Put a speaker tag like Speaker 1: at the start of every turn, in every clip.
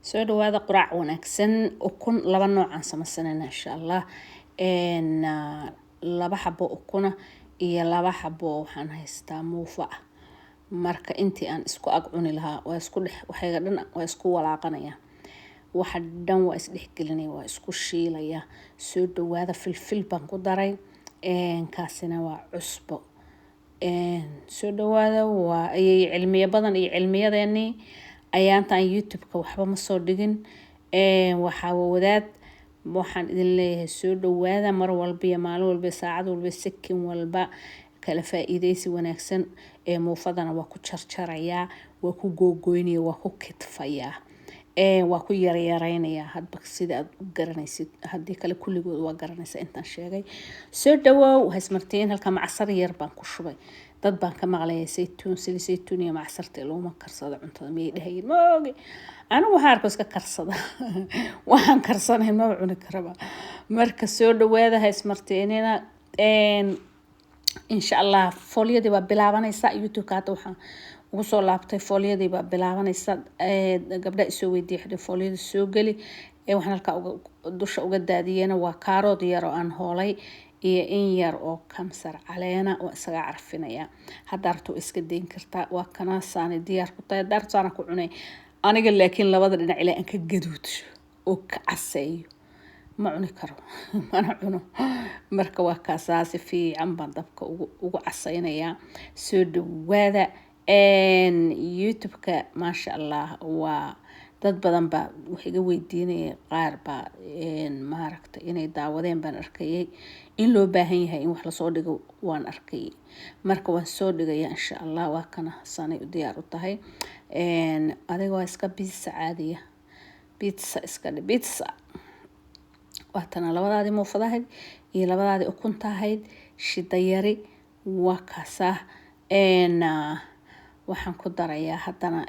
Speaker 1: soo dhawaada quraac wanaagsan ukun laba nooc aan samaysanayna insha Allah laba xabo ukuna iyo laba xabo waxaan haystaa muufa marka intii aan isku ag cuni lahaa waa isku dhex waxayga dhan waa isku walaaqanaya waxa dhan waa isdhex gelinay waa isku shiilaya soo dhawaada filfil baan ku daray kaasina waa cusbo soo dhawaada waa ay cilmiye badan iyo cilmiyadeeni ayaantan YouTube-ka waxba ma soo dhigin waxa wadaad waxaan idin leeyahay soo dhawaada mar walba iyo maalin walba saacad walba sakin walba kala faa'iideysi wanaagsan muufadana waa ku jarjaraya waa ku googoynaya waa ku kitfaya waa ku yaryaraynaya hadba sida aad u garanaysid hadii kale kulligood waa garanaysa intaan sheegay soo dhawaaw hasmartiin halka macsar yar baan ku shubay dad baan ka maqlay saytuun iyo macsarta looma karsado cuntada miyay dhahayn moogi anigu waxaan arko iska karsada waxaan karsanay ma cuni karaba marka soo dhawaada hasmartiinina insha Allah foliyadii waa bilaabanaysa YouTube-ka hadda waxaan ugu soo laabtay foliyadii baa bilaabanaysa gabdha isoo weydiiyay foliyada soo gali waxaan halka dusha uga daadiyana waa kaarod yar oo aan hoolay iyo in yar oo kamsar caleena oo isaga carfinaya hadda arto iska deyn kartaa waa kana saani diyaar ku tahay darsaana ku cunay aniga laakiin labada dhinac ilaa aan ka gaduudsho oo ka caseeyo ma cuni karo mana cuno marka waa kaasaasi fiican baan dabka ugu casaynaya soo dhawaada YouTube-ka maasha Allah waa dad badan ba wax iga weydiinay qaar ba maaragtay inay daawadeen baan arkayay in loo baahan yahay in wax la soo dhigo waan arkay marka waan soo dhigaya insha Allah waa kana sanay u diyaar u tahay adiga waa iska pizza caadiya pizza waatana labadaadii muufadahayd iyo labadaadii ukunta ahayd shidayari waa kaasa waxaan ku darayaa haddana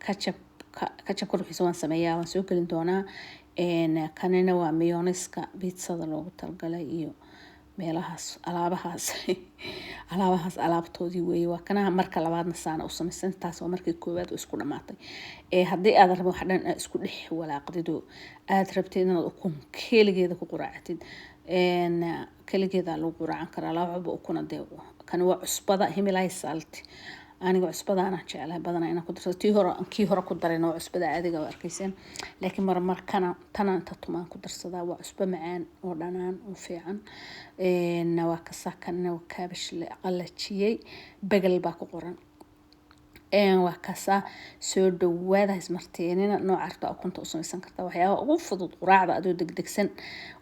Speaker 1: ketchup ruuxiisa waan sameeyaa waan soo gelin doonaa kanina waa mayonnaise-ka pizzada loogu talgalay iyo meelahaas alaabahaas alaabtoodii weeye waa kana marka labaadna saana u samaysan taas waa markii koowaad isku dhamaatay haddii aad rabto wax dhan isku dhex walaaqdido aad rabtid inaad ukun keligeeda ku quraactid keligeeda lagu quraacan karaa laba xabo ukuna dee kan waa cusbada himilay salt aniga cusbadaana jecelahay badanaa inaan ku darsado kii hore ku daray oo cusbada caadiga waa arkayseen laakiin marmarkana tanaan tumaan ku darsadaa waa cusbo macaan oo dhanaan oo fiican waa ka saakana waa kaabash la qalajiyay bagal baa ku qoran waa kasa soo dhawaada ismarteenina nooc arta ukunta u samaysan kartaa waxyaabo ugu fudud quraacda adoo degdegsan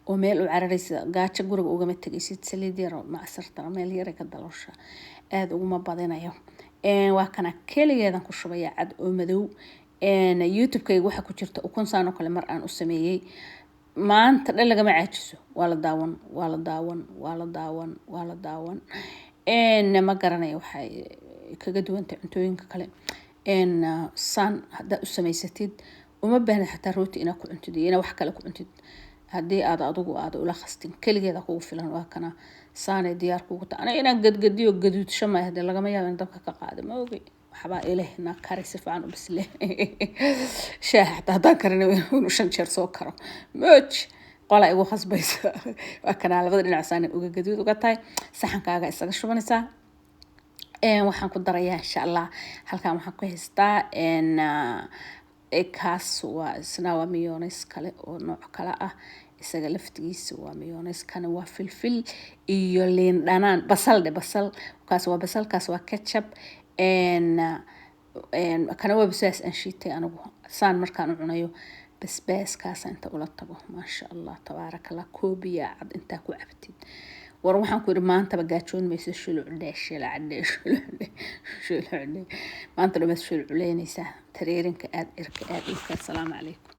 Speaker 1: oo meel u cararaysa gaajo guriga uga matagaysid saliid yar oo macsarta meel yar ka daloosha aad ugu ma badinayo waa kana keligeedan ku shubaya cad oo madow YouTube-kayga waxa ku jirta ukun saan oo kale mar aan u sameeyay maanta dhan laga caajiso waa la daawan ma garanayo waxay kaga duwanta cuntooyinka kale san hada u samaysatid uma baahna xataa rooti ina ku cuntid ina wax kale ku cuntid hadii aad adigu aad ula khastin kaligeeda kugu filan waa kana saanay diyaar kugu tahay inaan gadgadiyo gaduudsho ma ahde laga ma yaabo in dabka ka qaado ma ogi waxba ilaahay karis fiican u bisle shaaxta hada karina inuu shan jeer soo karo mooch qola igu khasbaysa waa kana labada dhinac saanay uga gaduud uga tahay saxankaaga isaga shubanaysa waxaan ku darayaa insha Allah halkaan waxaan ku haystaa kaas waa isna waa mayonnaise kale oo nooc kale ah isaga laftigiisa waa mayonnaise kana waa filfil iyo liin dhanaan basal kaas waa basal kaas waa ketchup kana waa basbaas aan shiitay anigu saan markaan u cunayo basbaaskaas inta ula tago maasha Allah tabaarakallah koobiya cad inta ku cabtid war waxaan ku maanta bagaajoon meesha shulucdeeshila maanta dhamas shulucleynaysa tareerinka aad irka aad salaamu calaykum